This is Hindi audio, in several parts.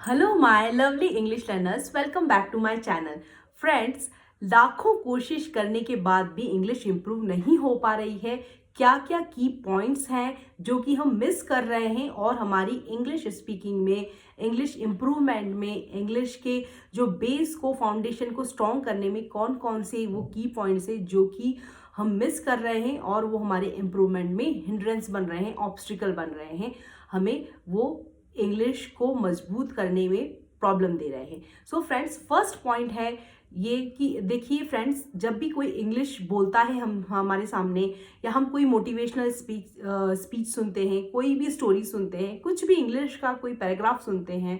Hello my lovely English learners, welcome back to my channel. Friends, लाखों कोशिश करने के बाद भी इंग्लिश इम्प्रूव नहीं हो पा रही है। क्या क्या की पॉइंट्स हैं जो कि हम मिस कर रहे हैं और हमारी इंग्लिश स्पीकिंग में, इंग्लिश इम्प्रूवमेंट में, इंग्लिश के जो बेस को, फाउंडेशन को स्ट्रॉन्ग करने में कौन कौन से वो की पॉइंट्स है जो कि हम मिस कर रहे हैं और वो हमारे इम्प्रूवमेंट में हिंड्रेंस बन रहे हैं, ऑब्स्टिकल बन रहे हैं, हमें वो इंग्लिश को मजबूत करने में प्रॉब्लम दे रहे हैं। सो फ्रेंड्स, फर्स्ट पॉइंट है ये कि देखिए फ्रेंड्स, जब भी कोई इंग्लिश बोलता है हम हमारे सामने, या हम कोई मोटिवेशनल स्पीच सुनते हैं, कोई भी स्टोरी सुनते हैं, कुछ भी इंग्लिश का कोई पैराग्राफ सुनते हैं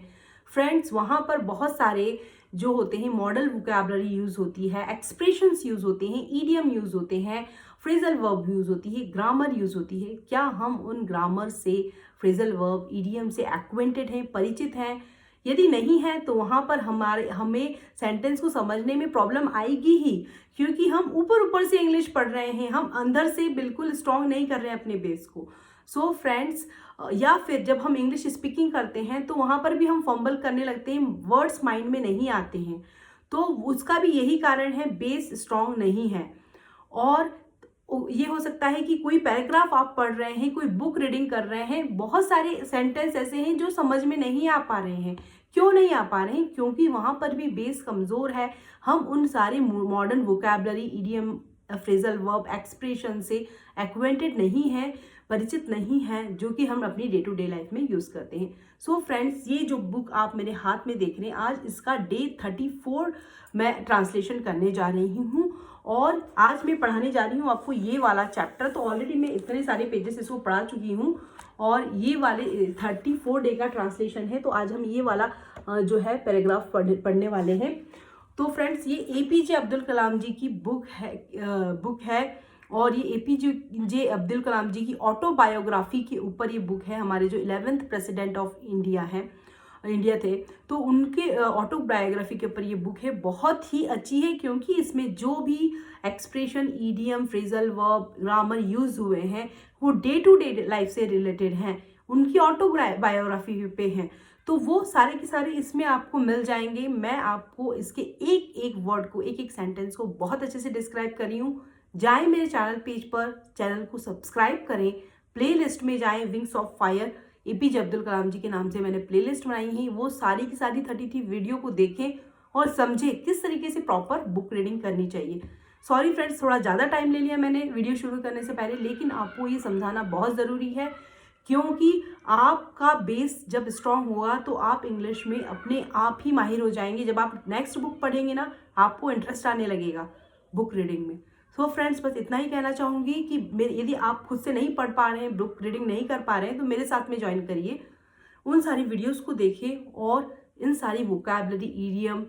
फ्रेंड्स, वहाँ पर बहुत सारे जो होते हैं मॉडल वोकैबुलरी यूज़ होती है, एक्सप्रेशंस यूज़ होते हैं, ईडियम यूज़ होते हैं, फ्रेजल वर्ब यूज़ होती है, ग्रामर यूज़ होती है। क्या हम उन ग्रामर से, फ्रेजल वर्ब, ईडियम से एक्वेंटेड हैं, परिचित हैं? यदि नहीं है तो वहाँ पर हमें सेंटेंस को समझने में प्रॉब्लम आएगी ही, क्योंकि हम ऊपर ऊपर से इंग्लिश पढ़ रहे हैं, हम अंदर से बिल्कुल स्ट्रॉन्ग नहीं कर रहे हैं अपने बेस को। सो फ्रेंड्स, या फिर जब हम इंग्लिश स्पीकिंग करते हैं तो वहाँ पर भी हम फंबल करने लगते हैं, वर्ड्स माइंड में नहीं आते हैं, तो उसका भी यही कारण है, बेस स्ट्रॉन्ग नहीं है। और ये हो सकता है कि कोई पैराग्राफ आप पढ़ रहे हैं, कोई बुक रीडिंग कर रहे हैं, बहुत सारे सेंटेंस ऐसे हैं जो समझ में नहीं आ पा रहे हैं। क्यों नहीं आ पा रहे हैं? क्योंकि वहाँ पर भी बेस कमज़ोर है। हम उन सारे modern vocabulary, idiom, phrasal verb, expression से एक्वेंटेड नहीं है, परिचित नहीं है, जो कि हम अपनी डे टू डे लाइफ में यूज़ करते हैं। सो फ्रेंड्स, ये जो बुक आप मेरे हाथ में देख रहे हैं, आज इसका डे 34 मैं ट्रांसलेशन करने जा रही हूँ और आज मैं पढ़ाने जा रही हूँ आपको ये वाला चैप्टर। तो ऑलरेडी मैं इतने सारे पेजेस इसको पढ़ा चुकी हूँ और ये वाले 34 डे का ट्रांसलेशन है। तो आज हम ये वाला जो है पैराग्राफ पढ़ने वाले हैं। तो फ्रेंड्स, ये APJ अब्दुल कलाम जी की बुक है और ये APJ अब्दुल कलाम जी की ऑटोबायोग्राफी के ऊपर ये बुक है। हमारे जो 11th प्रेसिडेंट ऑफ इंडिया थे, तो उनके ऑटोबायोग्राफी के ऊपर ये बुक है। बहुत ही अच्छी है क्योंकि इसमें जो भी expression, idiom, phrasal verb, grammar use हुए हैं वो डे टू डे लाइफ से रिलेटेड हैं, उनकी ऑटोबायोग्राफी पे हैं। तो वो सारे के सारे इसमें आपको मिल जाएंगे। मैं आपको इसके एक एक वर्ड को, एक एक सेंटेंस को बहुत अच्छे से डिस्क्राइब कर रही हूँ। जाएं मेरे चैनल पेज पर, चैनल को सब्सक्राइब करें, प्लेलिस्ट में जाएं, wings of fire, APJ Abdul Kalam ji के नाम से मैंने प्लेलिस्ट बनाई है। वो सारी की सारी 33 वीडियो को देखें और समझें किस तरीके से प्रॉपर बुक रीडिंग करनी चाहिए। सॉरी फ्रेंड्स, थोड़ा ज़्यादा टाइम ले लिया मैंने वीडियो शुरू करने से पहले, लेकिन आपको ये समझाना बहुत ज़रूरी है क्योंकि आपका बेस जब स्ट्रांग होगा तो आप इंग्लिश में अपने आप ही माहिर हो जाएंगे। जब आप नेक्स्ट बुक पढ़ेंगे ना, आपको इंटरेस्ट आने लगेगा बुक रीडिंग में। सो फ्रेंड्स, बस इतना ही कहना चाहूँगी कि यदि आप खुद से नहीं पढ़ पा रहे हैं, बुक रीडिंग नहीं कर पा रहे हैं, तो मेरे साथ में ज्वाइन करिए, उन सारी वीडियोस को देखें और इन सारी vocabulary, idiom,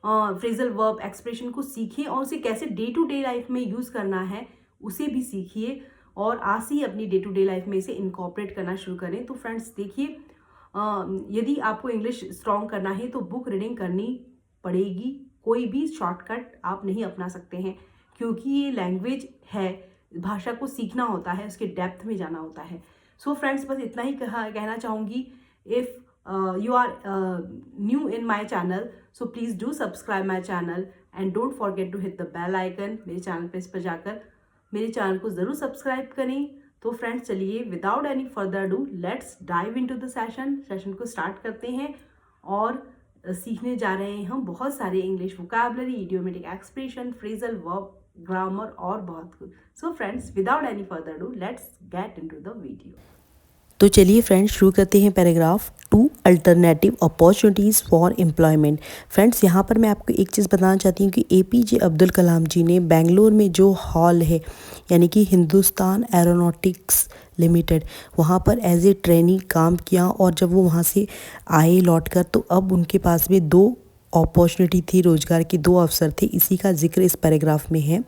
phrasal verb, expression को सीखिए और उसे कैसे डे टू डे लाइफ में यूज़ करना है उसे भी सीखिए और आज से ही अपनी डे टू डे लाइफ में इसे इनकॉर्पोरेट करना शुरू करें। तो फ्रेंड्स देखिए, यदि आपको इंग्लिश स्ट्रॉन्ग करना है तो बुक रीडिंग करनी पड़ेगी। कोई भी शॉर्टकट आप नहीं अपना सकते हैं क्योंकि ये लैंग्वेज है, भाषा को सीखना होता है, उसके डेप्थ में जाना होता है। सो फ्रेंड्स, बस इतना ही कहना चाहूँगी। If you are new in my channel, so please do subscribe my channel and don't forget to hit the bell icon। मेरे चैनल पे इस पर जाकर मेरे चैनल को ज़रूर सब्सक्राइब करें। तो फ्रेंड्स, चलिए without any further do let's dive into the session को स्टार्ट करते हैं और सीखने जा रहे हैं हम बहुत सारे English vocabulary, idiomatic expression, phrasal verb, grammar और बहुत कुछ। So friends, without any further do let's get into the video. तो चलिए फ्रेंड्स, शुरू करते हैं paragraph 2, alternative opportunities for employment. Friends, यहाँ पर मैं आपको एक चीज़ बताना चाहती हूँ कि APJ अब्दुल कलाम जी ने बेंगलोर में जो हॉल है, यानी कि हिंदुस्तान एरोनॉटिक्स लिमिटेड, वहाँ पर एज ए ट्रेनी काम किया और जब वो वहाँ से आए लौट कर, तो अब उनके पास में 2 अपॉर्चुनिटी थी, रोजगार के 2 अवसर थे। इसी का जिक्र इस पैराग्राफ में है।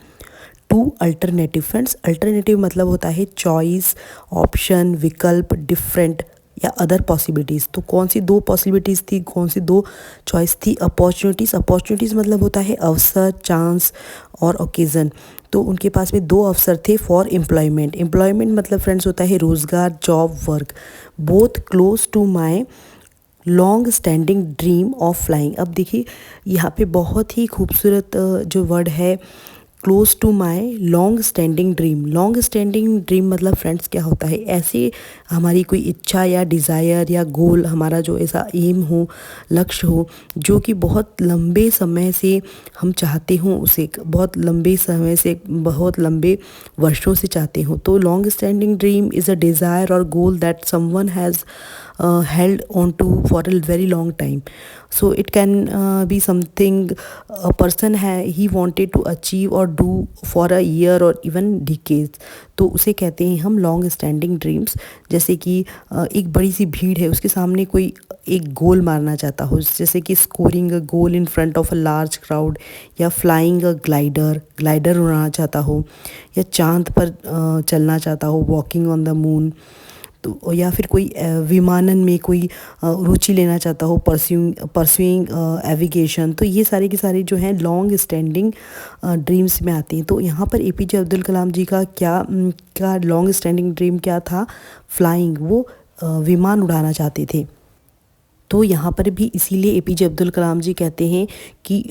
2 अल्टरनेटिव। फ्रेंड्स, अल्टरनेटिव मतलब होता है चॉइस, ऑप्शन, विकल्प, डिफरेंट या अदर पॉसिबिलिटीज़। तो कौन सी 2 पॉसिबिलिटीज़ थी, कौन सी 2 चॉइस थी? अपॉर्चुनिटीज़ मतलब होता है अवसर, चांस और ओकेज़न। तो उनके पास में 2 अवसर थे फॉर एम्प्लॉयमेंट मतलब फ्रेंड्स होता है रोज़गार, job, work. Both close to my long standing dream of flying. अब देखिए यहाँ पे बहुत ही खूबसूरत जो वर्ड है, close to my long standing dream. Long standing dream मतलब फ्रेंड्स क्या होता है, ऐसे हमारी कोई इच्छा या डिज़ायर या गोल, हमारा जो ऐसा एम हो, लक्ष्य हो, जो कि बहुत लंबे समय से हम चाहते हों, उसे बहुत लंबे समय से, बहुत लंबे वर्षों से चाहते हों। तो long standing dream is a desire और goal that someone has held on to for a very long time. So it can be something a person he wanted to achieve or do for a year or even decades. तो उसे कहते हैं हम लॉन्ग स्टैंडिंग ड्रीम्स। जैसे कि एक बड़ी सी भीड़ है, उसके सामने कोई एक गोल मारना चाहता हो, जैसे कि scoring a goal in front of a large crowd, या फ्लाइंग अ ग्लाइडर उड़ाना चाहता हो, या चांद पर चलना चाहता हो, वॉकिंग ऑन द मून। तो या फिर कोई विमानन में कोई रुचि लेना चाहता हो, परस्यूइंग एविगेशन। तो ये सारे के सारे जो हैं लॉन्ग स्टैंडिंग ड्रीम्स में आते हैं। तो यहाँ पर एपीजे अब्दुल कलाम जी का क्या लॉन्ग स्टैंडिंग ड्रीम क्या था, फ्लाइंग। वो विमान उड़ाना चाहते थे। तो यहाँ पर भी इसीलिए एपीजे अब्दुल कलाम जी कहते हैं कि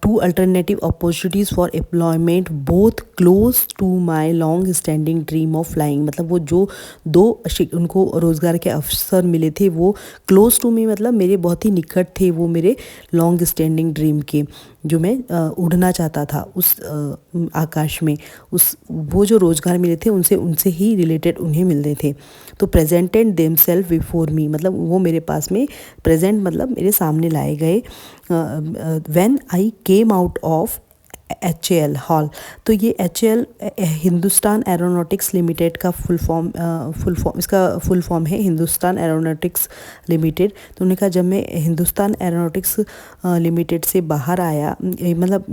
two alternative opportunities for employment both close to my long standing dream of flying. मतलब वो जो दो उनको रोज़गार के अवसर मिले थे, वो क्लोज टू में मतलब मेरे बहुत ही निकट थे, वो मेरे लॉन्ग स्टैंडिंग ड्रीम के, जो मैं उड़ना चाहता था उस आकाश में। वो जो रोज़गार मिले थे उनसे ही रिलेटेड उन्हें मिलते थे। तो presented them self before me, मतलब वो मेरे पास में, प्रेजेंट मतलब मेरे सामने लाए गए। When I came out of HAL hall. तो ये HAL हिंदुस्तान एरोनॉटिक्स लिमिटेड का फुल फॉर्म इसका फुल फॉर्म है हिंदुस्तान एरोनॉटिक्स लिमिटेड। तो उन्होंने कहा जब मैं हिंदुस्तान एरोनॉटिक्स लिमिटेड से बाहर आया, मतलब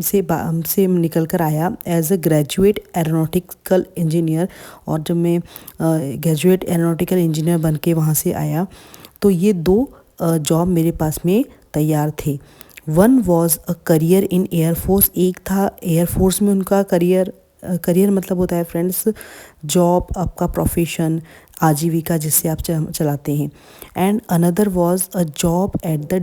से निकल कर आया as a graduate aeronautical engineer, और जब मैं ग्रेजुएट एरोनॉटिकल इंजीनियर बन के वहाँ से आया, तो ये दो जॉब मेरे पास में तैयार थे। One was a career in air force. एक था एयरफोर्स में उनका करियर मतलब होता है फ्रेंड्स जॉब, आपका प्रोफेशन, आजीविका जिससे आप चलाते हैं। And another was a job at the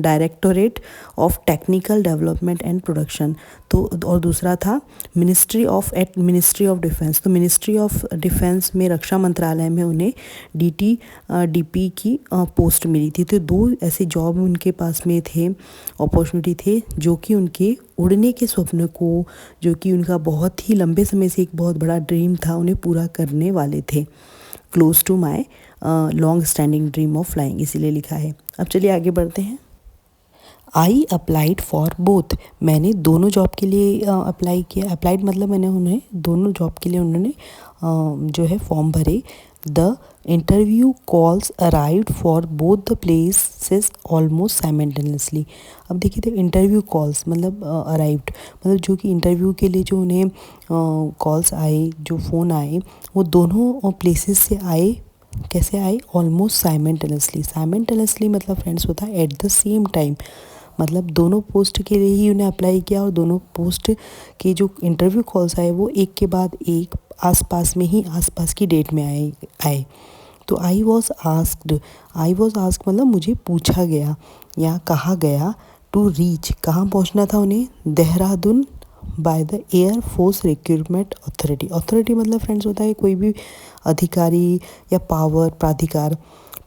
directorate of technical development and production. तो और दूसरा था मिनिस्ट्री ऑफ डिफेंस। तो मिनिस्ट्री ऑफ डिफेंस में, रक्षा मंत्रालय में उन्हें DP की पोस्ट मिली थी। तो दो ऐसे जॉब उनके पास में थे, अपॉर्चुनिटी थे, जो कि उनके उड़ने के स्वप्न को, जो कि उनका बहुत ही लंबे समय से एक बहुत बड़ा ड्रीम था, उन्हें पूरा करने वाले थे। Close to my long standing dream of flying, इसीलिए लिखा है। अब चलिए आगे बढ़ते हैं। I applied for both. मैंने दोनों जॉब के लिए अप्लाई किया। अप्लाइड मतलब मैंने उन्हें दोनों जॉब के लिए उन्होंने जो है फॉर्म भरे। The interview calls arrived for both the places almost simultaneously. अब देखिए, तो इंटरव्यू कॉल्स मतलब अराइव्ड, मतलब जो कि इंटरव्यू के लिए जो उन्हें कॉल्स आए, जो फ़ोन आए, वो दोनों प्लेसेस से आए। कैसे आए? ऑलमोस्ट साइमल्टेनियसली मतलब फ्रेंड्स होता है एट द सेम टाइम। मतलब दोनों पोस्ट के लिए ही उन्हें अप्लाई किया, और दोनों पोस्ट के जो इंटरव्यू कॉल्स आए वो एक के बाद एक आसपास की डेट में आए। तो आई वॉज आस्क्ड मतलब मुझे पूछा गया या कहा गया टू रीच, कहाँ पहुँचना था उन्हें? Dehradun by the air force recruitment authority मतलब फ्रेंड्स होता है कोई भी अधिकारी या प्राधिकार,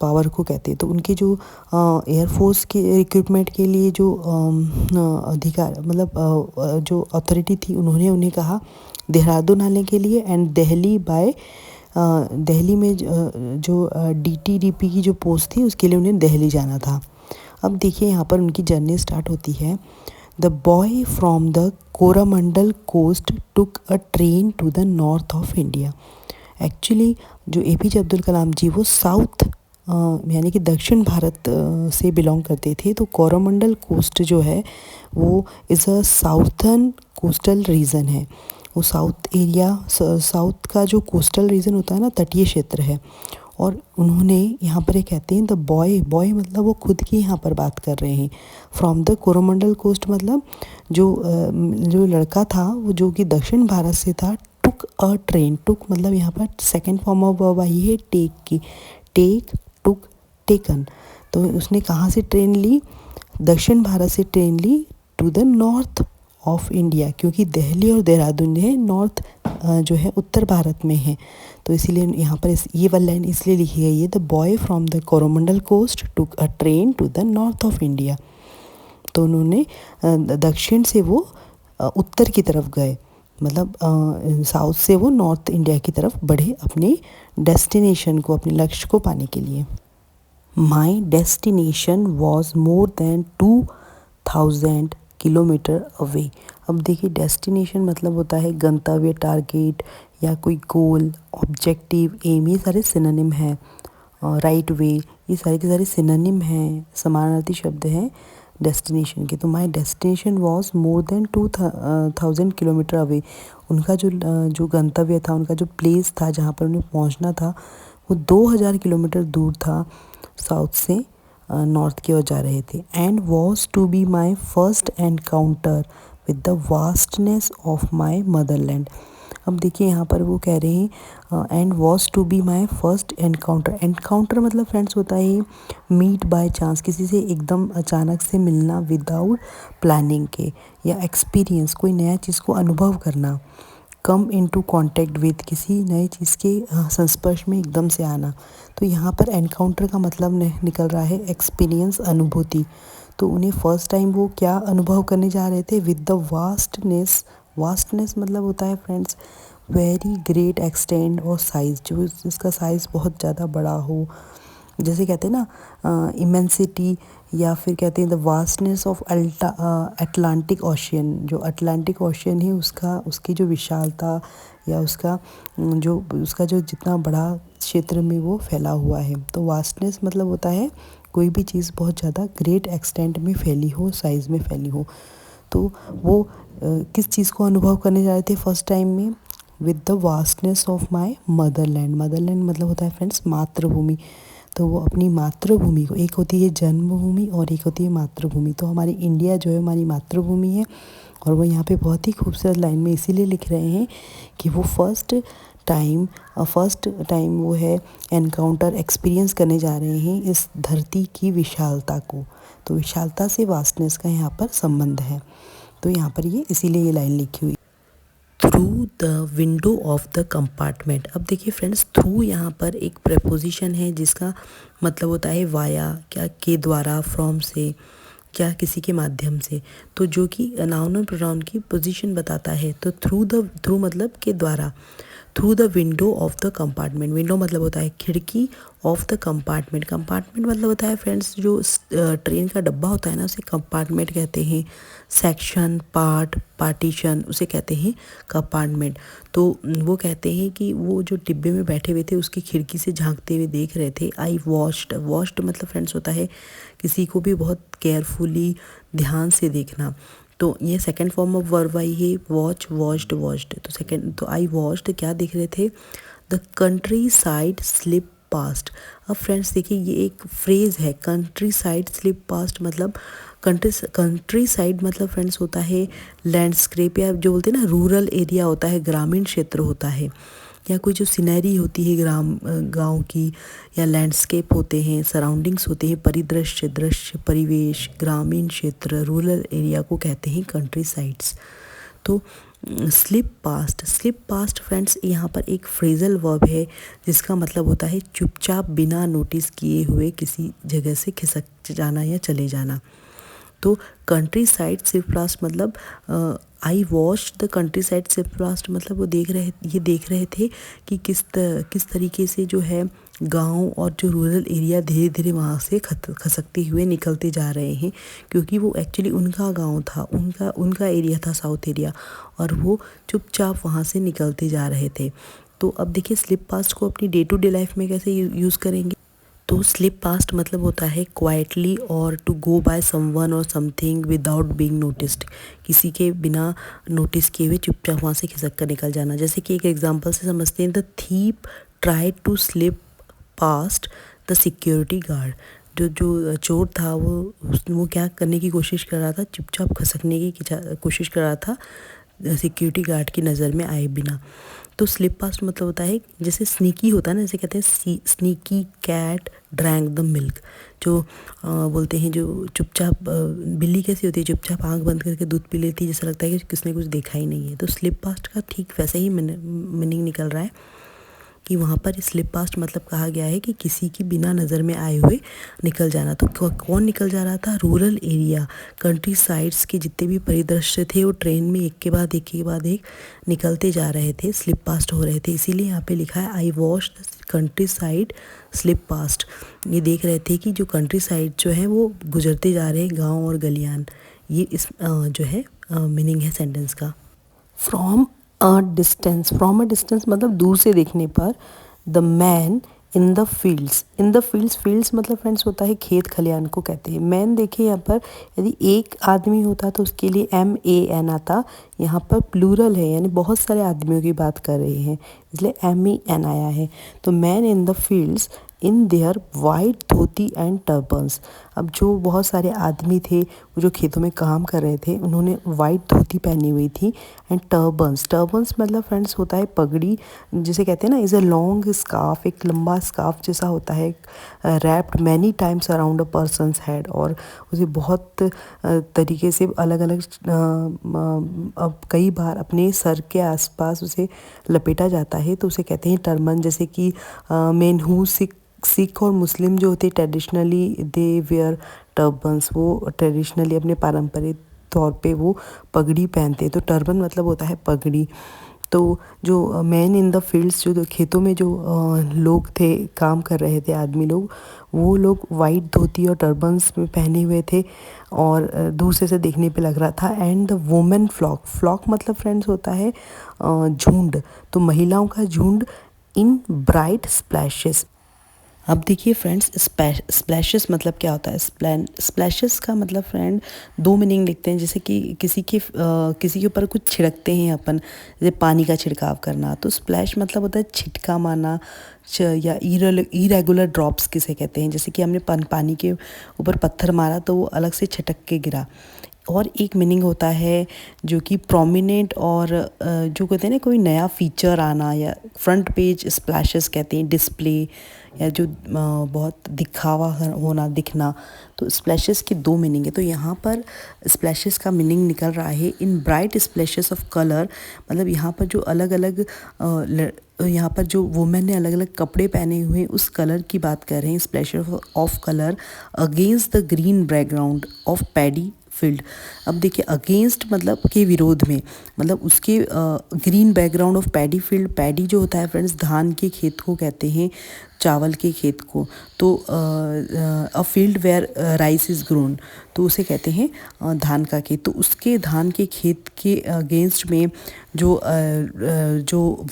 पावर को कहते हैं। तो उनके जो एयरफोर्स के रिक्रूटमेंट के लिए जो अधिकार मतलब जो अथॉरिटी थी, उन्हें कहा देहरादून आने के लिए, एंड दिल्ली में जो DTDP की जो पोस्ट थी उसके लिए उन्हें दिल्ली जाना था। अब देखिए यहाँ पर उनकी जर्नी स्टार्ट होती है। The boy from the Coromandel coast took a train to the north of India. Actually जो APJ अब्दुल कलाम जी वो साउथ यानी कि दक्षिण भारत से बिलोंग करते थे। तो कोरोमंडल कोस्ट जो है वो is a southern coastal region है। वो साउथ का जो कोस्टल रीजन होता है ना, तटीय क्षेत्र है। और उन्होंने यहाँ पर ये कहते हैं द बॉय मतलब वो खुद की यहाँ पर बात कर रहे हैं। फ्रॉम द कोरोमंडल कोस्ट मतलब जो लड़का था वो जो कि दक्षिण भारत से था। टुक अ ट्रेन, टुक मतलब यहाँ पर second form of verb I है टेक की, टेक, टुक, टेकन। तो उसने कहाँ से ट्रेन ली, दक्षिण भारत से ट्रेन ली to the north of India, क्योंकि दिल्ली और देहरादून जो है नॉर्थ जो है उत्तर भारत में है। तो इसीलिए यहाँ पर ये वाली लाइन इसलिए लिखी गई है, the boy from the Coromandel coast took a train to the north of India. तो उन्होंने दक्षिण से वो उत्तर की तरफ गए, मतलब साउथ से वो नॉर्थ इंडिया की तरफ बढ़े अपने डेस्टिनेशन को, अपने लक्ष्य को पाने के लिए। माई destination was more than 2000 kilometre away. अब देखिए डेस्टिनेशन मतलब होता है गंतव्य, टारगेट या कोई गोल, ऑब्जेक्टिव, एम, ये सारे सिनोनिम हैं। राइट वे, ये सारे के सारे सिनोनिम हैं, समानार्थी शब्द हैं डेस्टिनेशन के। तो माई destination was more than 2000 kilometre away. उनका जो गंतव्य था, उनका जो प्लेस था जहाँ पर उन्हें पहुँचना था, वो 2000 किलोमीटर दूर था, साउथ से नॉर्थ की ओर जा रहे थे। And was to be my first encounter with the vastness of my motherland. अब देखिए यहाँ पर वो कह रहे हैं and was to be my first encounter. Encounter मतलब फ्रेंड्स होता है मीट बाय चांस, किसी से एकदम अचानक से मिलना विदाउट प्लानिंग के, या एक्सपीरियंस, कोई नया चीज़ को अनुभव करना। कम इनटू कांटेक्ट विद, किसी नए चीज़ के संस्पर्श में एकदम से आना। तो यहाँ पर एनकाउंटर का मतलब निकल रहा है एक्सपीरियंस, अनुभूति। तो उन्हें फर्स्ट टाइम वो क्या अनुभव करने जा रहे थे, विद द वास्टनेस। वास्टनेस मतलब होता है फ्रेंड्स वेरी ग्रेट एक्सटेंड और साइज़, जो जिसका साइज़ बहुत ज़्यादा बड़ा हो, जैसे कहते हैं ना इमेंसिटी, या फिर कहते हैं the vastness of Atlantic ocean. जो अटलांटिक ओशियन है उसकी जो विशालता, या उसका जो जितना बड़ा क्षेत्र में वो फैला हुआ है। तो वास्टनेस मतलब होता है कोई भी चीज़ बहुत ज़्यादा ग्रेट एक्सटेंट में फैली हो, साइज़ में फैली हो। तो वो किस चीज़ को अनुभव करने जा रहे थे फर्स्ट टाइम में, with the vastness of my Motherland. Motherland मतलब होता है फ्रेंड्स मातृभूमि। तो वो अपनी मातृभूमि को, एक होती है जन्मभूमि और एक होती है मातृभूमि। तो हमारी इंडिया जो है हमारी मातृभूमि है, और वो यहाँ पे बहुत ही खूबसूरत लाइन में इसीलिए लिख रहे हैं कि वो फर्स्ट टाइम वो है एनकाउंटर, एक्सपीरियंस करने जा रहे हैं इस धरती की विशालता को। तो विशालता से वास्टनेस का यहाँ पर संबंध है। तो यहाँ पर ये इसीलिए ये लाइन लिखी हुई, through the window of the compartment. अब देखिए फ्रेंड्स, थ्रू यहाँ पर एक प्रपोजिशन है जिसका मतलब होता है वाया, क्या के द्वारा, फ्रॉम से, क्या किसी के माध्यम से। तो जो कि नाउन और प्रोनाउन की पोजीशन बताता है। तो थ्रू मतलब के द्वारा, through the window of the compartment. Window मतलब होता है खिड़की, ऑफ द कंपार्टमेंट, कंपार्टमेंट मतलब होता है फ्रेंड्स जो ट्रेन का डब्बा होता है ना, उसे कंपार्टमेंट कहते हैं। सेक्शन, पार्ट, पार्टीशन, उसे कहते हैं कंपार्टमेंट। तो वो कहते हैं कि वो जो डिब्बे में बैठे हुए थे उसकी खिड़की से झांकते हुए देख रहे थे। आई वॉच्ड, वॉच्ड मतलब फ्रेंड्स होता है किसी को भी बहुत केयरफुली, ध्यान से देखना। तो ये second form of verb I है, वॉच, वॉच्ड, वॉच्ड। तो सेकंड, तो आई वॉच्ड क्या देख रहे थे, the country side slip past. अब फ्रेंड्स देखिए ये एक फ्रेज है, कंट्री साइड स्लिप पास्ट मतलब कंट्री साइड मतलब फ्रेंड्स होता है लैंडस्केप, या जो बोलते हैं ना रूरल एरिया होता है, ग्रामीण क्षेत्र होता है, या कोई जो सीनरी होती है गांव की, या लैंडस्केप होते हैं, सराउंडिंग्स होते हैं, परिदृश्य, दृश्य, परिवेश, ग्रामीण क्षेत्र, रूरल एरिया को कहते हैं कंट्री साइड्स। तो स्लिप पास्ट फ्रेंड्स यहाँ पर एक फ्रेजल वर्ब है जिसका मतलब होता है चुपचाप बिना नोटिस किए हुए किसी जगह से खिसक जाना या चले जाना। तो कंट्री साइड स्लिप पास्ट मतलब I watch the country side slip past मतलब वो देख रहे थे कि किस तरीके से जो है गांव और जो रूरल एरिया धीरे धीरे वहाँ से खसकते हुए निकलते जा रहे हैं, क्योंकि वो एक्चुअली उनका गांव था, उनका एरिया था साउथ एरिया, और वो चुपचाप वहाँ से निकलते जा रहे थे। तो अब देखिए स्लिप पास्ट को अपनी डे टू डे लाइफ में कैसे यूज़ करेंगे। तो स्लिप पास्ट मतलब होता है क्वाइटली और टू गो बाय समवन और समथिंग विदाउट बीइंग नोटिस्ड, किसी के बिना नोटिस किए हुए चुपचाप वहाँ से खिसक कर निकल जाना। जैसे कि एक एग्जांपल से समझते हैं, the thief tried to slip past the security guard. जो चोर था वो क्या करने की कोशिश कर रहा था, चुपचाप खसकने की कोशिश कर रहा था सिक्योरिटी गार्ड की नज़र में आए बिना। तो स्लिप पास्ट मतलब होता है जैसे स्नीकी होता है ना, जैसे कहते हैं sneaky cat drank the milk, जो बोलते हैं जो चुपचाप बिल्ली कैसी होती है, चुपचाप आंख बंद करके दूध पी लेती है, जैसा लगता है कि किसने कुछ देखा ही नहीं है। तो स्लिप पास्ट का ठीक वैसे ही मीनिंग निकल रहा है कि वहाँ पर स्लिप पास्ट मतलब कहा गया है कि किसी की बिना नज़र में आए हुए निकल जाना। तो कौन निकल जा रहा था? रूरल एरिया, कंट्री साइड्स के जितने भी परिदृश्य थे वो ट्रेन में एक के बाद एक निकलते जा रहे थे, स्लिप पास्ट हो रहे थे। इसीलिए यहाँ पे लिखा है I watch the country side slip past. ये देख रहे थे कि जो कंट्री साइड जो है वो गुजरते जा रहे हैं गाँव और गलियान। ये इस जो है मीनिंग है सेंटेंस का। फ्रॉम अ डिस्टेंस मतलब दूर से देखने पर। The man in the fields मतलब फ्रेंड्स होता है खेत खलियान को कहते हैं। मैन देखिए यहाँ पर यदि एक आदमी होता तो उसके लिए MAN आता, यहाँ पर प्लूरल है यानी बहुत सारे आदमियों की बात कर रहे हैं, इसलिए MEN आया है। तो man in the fields in their white dhoti and turbans. अब जो बहुत सारे आदमी थे वो जो खेतों में काम कर रहे थे उन्होंने वाइट धोती पहनी हुई थी एंड टर्बन्स मतलब फ्रेंड्स होता है पगड़ी, जिसे कहते हैं ना इज़ अ लॉन्ग स्कार्फ, एक लंबा स्कार्फ जैसा होता है, wrapped many times around a person's head, और उसे बहुत तरीके से अलग अलग अब कई बार अपने सर के आसपास उसे लपेटा जाता है, तो उसे कहते हैं टर्बन। जैसे कि मेन हु सिख और मुस्लिम जो होते ट्रेडिशनली दे वेयर टर्बन्स, वो ट्रेडिशनली अपने पारंपरिक तौर पे वो पगड़ी पहनते हैं। तो टर्बन मतलब होता है पगड़ी। तो जो मैन इन द फील्ड्स, जो खेतों में जो लोग थे काम कर रहे थे आदमी लोग, वो लोग वाइट धोती और टर्बन्स में पहने हुए थे और दूसरे से देखने पे लग रहा था। एंड द वुमेन फ्लॉक मतलब फ्रेंड्स होता है झुंड, तो महिलाओं का झुंड इन ब्राइट स्प्लैशेस। अब देखिए फ्रेंड्स स्प्लैशेस मतलब क्या होता है? स्प्लैशेस का मतलब फ्रेंड दो मीनिंग लिखते हैं, जैसे कि किसी के ऊपर कुछ छिड़कते हैं अपन, जैसे पानी का छिड़काव करना, तो स्प्लैश मतलब होता है छिटका मारना या इरेगुलर ड्रॉप्स किसे कहते हैं, जैसे कि हमने पानी के ऊपर पत्थर मारा तो वो अलग से छटक के गिरा। और एक मीनिंग होता है जो कि प्रोमिनेंट, और जो कहते हैं ना कोई नया फीचर आना, या फ्रंट पेज स्प्लैशेस कहते हैं, डिस्प्ले या जो बहुत दिखावा होना, दिखना। तो स्प्लैशेस की दो मीनिंग है। तो यहाँ पर स्प्लैशेस का मीनिंग निकल रहा है इन ब्राइट स्प्लैशेस ऑफ कलर, मतलब यहाँ पर जो अलग अलग यहाँ पर जो वुमेन ने अलग अलग कपड़े पहने हुए हैं उस कलर की बात कर रहे हैं, splashes of colour against the green background of paddy field. अब देखिए अगेंस्ट मतलब के विरोध में, मतलब उसके green background of paddy field. Paddy जो होता है फ्रेंड्स धान के खेत को कहते हैं, चावल के खेत को। तो a field where rice is grown, तो उसे कहते हैं धान का खेत। तो उसके धान के खेत के अगेंस्ट में जो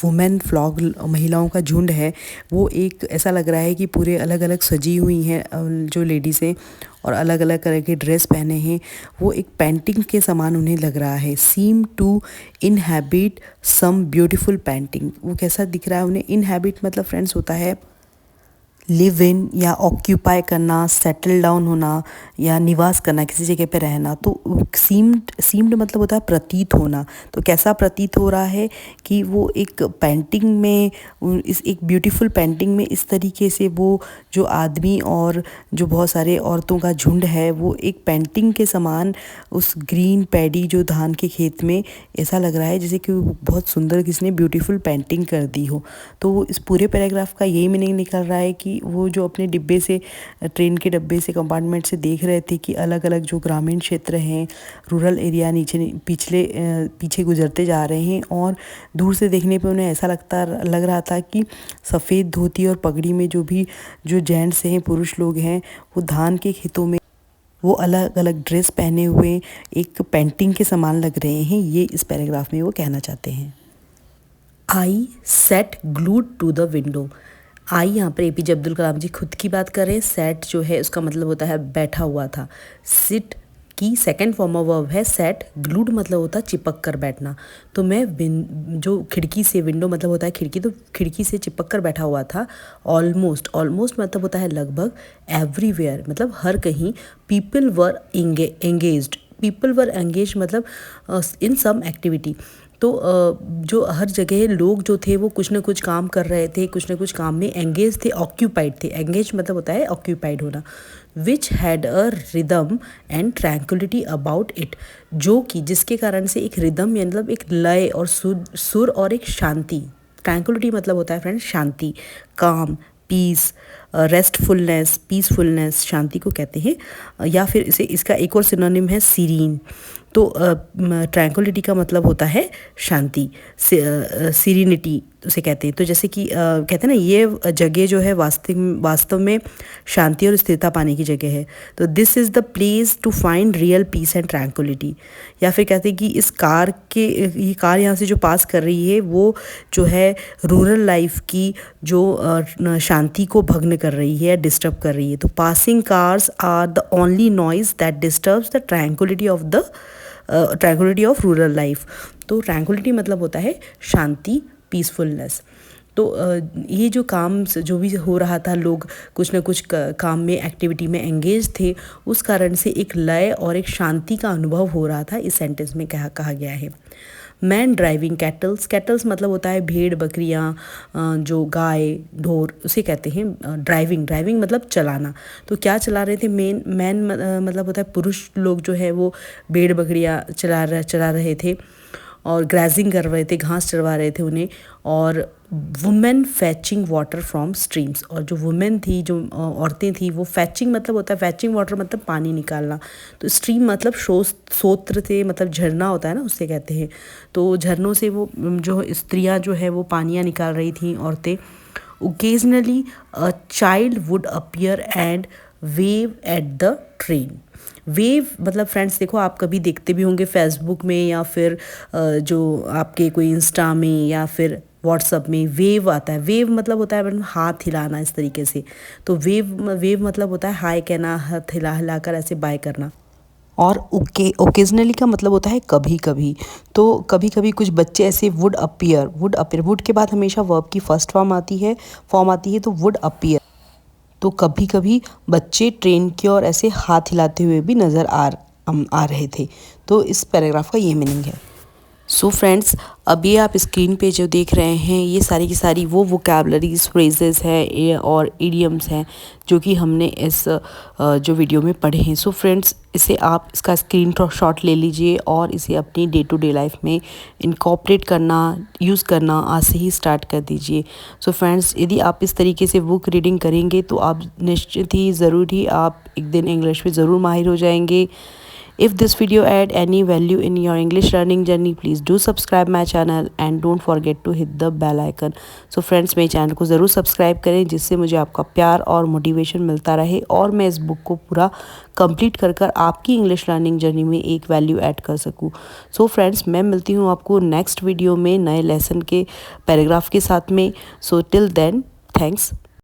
वुमेन फ्लॉक महिलाओं का झुंड है, वो एक ऐसा लग रहा है कि पूरे अलग अलग सजी हुई हैं जो लेडीज़ हैं और अलग अलग तरह के ड्रेस पहने हैं, वो एक पेंटिंग के समान उन्हें लग रहा है। Seem to inhabit some beautiful painting, वो कैसा दिख रहा है उन्हें? इनहैबिट मतलब फ्रेंड्स होता है लिव इन या ऑक्यूपाई करना, सेटल डाउन होना या निवास करना, किसी जगह पे रहना। तो सीम्ड मतलब होता है प्रतीत होना। तो कैसा प्रतीत हो रहा है कि वो एक पेंटिंग में, इस एक ब्यूटीफुल पेंटिंग में इस तरीके से वो जो आदमी और जो बहुत सारे औरतों का झुंड है वो एक पेंटिंग के समान उस ग्रीन पैडी जो धान के खेत में ऐसा लग रहा है जैसे कि बहुत सुंदर किसने ब्यूटीफुल पेंटिंग कर दी हो। तो इस पूरे पैराग्राफ का यही मीनिंग निकल रहा है कि वो जो अपने डिब्बे से, ट्रेन के डब्बे से, कंपार्टमेंट से देख रहे थे कि अलग अलग जो ग्रामीण क्षेत्र हैं, रूरल एरिया पीछे गुजरते जा रहे हैं, और दूर से देखने पे उन्हें ऐसा लग रहा था कि सफ़ेद धोती और पगड़ी में जो जेंट्स हैं, पुरुष लोग हैं, वो धान के खेतों में वो अलग अलग ड्रेस पहने हुए एक पेंटिंग के समान लग रहे हैं। ये इस पैराग्राफ में वो कहना चाहते हैं। I sat glued to the window. I यहाँ पर APJ अब्दुल कलाम जी खुद की बात कर रहे हैं। सेट जो है उसका मतलब होता है बैठा हुआ था। सिट की सेकंड फॉर्म ऑफ वर्ब है सेट। ग्लूड मतलब होता है चिपक कर बैठना। तो मैं जो खिड़की से, विंडो मतलब होता है खिड़की, तो खिड़की से चिपक कर बैठा हुआ था। ऑलमोस्ट मतलब होता है लगभग। एवरीवेयर मतलब हर कहीं। पीपल वर एंगेज्ड मतलब इन सम एक्टिविटी। तो जो हर जगह लोग जो थे वो कुछ ना कुछ काम कर रहे थे, कुछ ना कुछ काम में एंगेज थे, ऑक्यूपाइड थे। एंगेज मतलब होता है ऑक्यूपाइड होना। Which had a rhythm and tranquillity about it, जो कि जिसके कारण से एक रिदम मतलब एक लय और सुर और एक शांति। ट्रैंक्विलिटी मतलब होता है फ्रेंड्स शांति, काम, पीस, रेस्टफुलनेस, पीसफुलनेस, शांति को कहते हैं। या फिर इसे इसका एक और सिनोनिम है सीरीन। तो ट्रैंक्विलिटी का मतलब होता है शांति, सीरीनिटी उसे कहते हैं। तो जैसे कि कहते हैं ना, ये जगह जो है वास्तव में शांति और स्थिरता पाने की जगह है। तो this is the place to find real peace and tranquillity. या फिर कहते हैं कि ये कार यहाँ से जो पास कर रही है वो जो है रूरल लाइफ की जो शांति को भंग कर रही है, डिस्टर्ब कर रही है। तो passing cars are the only noise that disturbs the tranquillity of rural life. तो ट्रैंक्विलिटी मतलब होता है शांति, पीसफुलनेस। तो ये जो काम जो भी हो रहा था, लोग कुछ ना कुछ काम में, एक्टिविटी में एंगेज थे, उस कारण से एक लय और एक शांति का अनुभव हो रहा था। इस सेंटेंस में कहा गया है। मैन ड्राइविंग कैटल्स, कैटल्स मतलब होता है भेड़ बकरियाँ, जो गाय ढोर, उसे कहते हैं ड्राइविंग मतलब चलाना। तो क्या चला रहे थे? मैन मतलब होता है पुरुष लोग जो है वो भेड़ बकरियाँ चला रहे थे और ग्राजिंग कर रहे थे, घास चरवा रहे थे उन्हें। और वुमेन फैचिंग वाटर फ्रॉम स्ट्रीम्स, और जो वुमेन थी, जो औरतें थी, वो फैचिंग मतलब होता है, फैचिंग वाटर मतलब पानी निकालना। तो स्ट्रीम मतलब सोत्र से मतलब झरना होता है ना, उससे कहते हैं। तो झरनों से वो जो स्त्रियां जो है वो पानियाँ निकाल रही थी, औरतें। Occasionally a child would appear and wave at the train. Wave मतलब फ्रेंड्स देखो, आप कभी देखते भी होंगे फेसबुक में, या फिर जो आपके कोई इंस्टा में या फिर व्हाट्सअप में वेव आता है। वेव मतलब होता है मतलब हाथ हिलाना, इस तरीके से। तो वेव मतलब होता है हाय कहना, हाथ हिलाकर ऐसे बाय करना। और ओकेजनली का मतलब होता है कभी कभी। तो कभी कभी कुछ बच्चे ऐसे वुड अपीयर, वुड के बाद हमेशा वर्ब की फर्स्ट फॉर्म आती है, तो वुड अपीयर। तो कभी कभी बच्चे ट्रेन की ओर ऐसे हाथ हिलाते हुए भी नज़र आ रहे थे। तो इस पैराग्राफ का ये मीनिंग है। सो फ्रेंड्स, अब ये आप स्क्रीन पे जो देख रहे हैं, ये सारी की सारी वो वोकैबलरीज, फ्रेजेस है और इडियम्स हैं जो कि हमने इस जो वीडियो में पढ़े हैं। सो फ्रेंड्स, इसका स्क्रीन शॉट ले लीजिए और इसे अपनी डे टू डे लाइफ में इनकॉर्पोरेट करना, यूज़ करना आज से ही स्टार्ट कर दीजिए। सो फ्रेंड्स, यदि आप इस तरीके से बुक रीडिंग करेंगे तो आप निश्चित ही ज़रूर ही आप एक दिन इंग्लिश में ज़रूर माहिर हो जाएंगे। If this video add any value in your English learning journey, please do subscribe my channel and don't forget to hit the bell icon. So friends, मेरे चैनल को ज़रूर सब्सक्राइब करें, जिससे मुझे आपका प्यार और मोटिवेशन मिलता रहे और मैं इस बुक को पूरा कंप्लीट कर आपकी इंग्लिश लर्निंग जर्नी में एक वैल्यू ऐड कर सकूँ। सो फ्रेंड्स, मैं मिलती हूँ आपको नेक्स्ट वीडियो में नए लेसन के पैराग्राफ के साथ में। So till then, thanks.